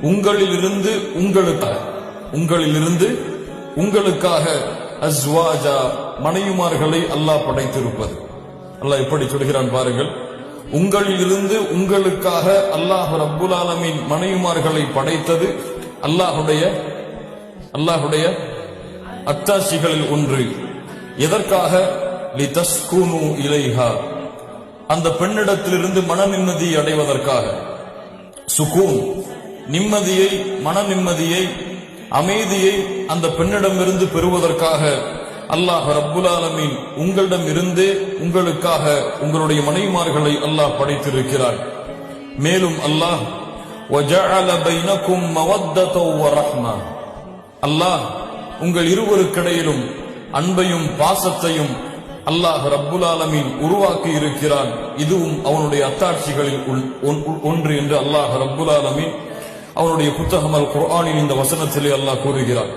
உங்களிலிருந்து உங்களுக்காக அஸ்வாஜா மனைவிமார்களை அல்லாஹ் படைத்திருப்பது. அல்லாஹ் எப்படி சொல்கிறான் பாருங்கள். உங்களிலிருந்து உங்களுக்காக அல்லாஹ் ரப்புல் ஆலமீன் மனைவிமார்களை படைத்தது அல்லாஹுடைய அத்தாட்சிகளில் ஒன்று. எதற்காக? லிதஸ்குனு இலைஹா, அந்த பெண்ணிடத்திலிருந்து மன நிம்மதியை அடைவதற்காக. சுகூன், நிம்மதியை, மன நிம்மதியை, அமைதியை அந்த பெண்ணிடமிருந்து பெறுவதற்காக அல்லாஹ் ரப்புல் ஆலமீன் உங்களிடம் இருந்தே உங்களுக்காக உங்களுடைய மனைவிமார்களை அல்லாஹ் படைத்திருக்கிறார். மேலும் அல்லாஹ் வஜஅல பைனகும் மவத்தத வ ரஹ்மா, அல்லாஹ் உங்கள் இருவருக்கிடையிலும் அன்பையும் பாசத்தையும் அல்லாஹ் ரப்புல் ஆலமீன் உருவாக்கி இருக்கிறான். இதுவும் அவனுடைய அத்தாட்சிகளில் ஒன்று என்று அல்லாஹ் ரப்புல் ஆலமீன் அவனுடைய புத்தகம் அல் குர்ஆனின் இந்த வசனத்திலே அல்லாஹ் கூறுகிறார்.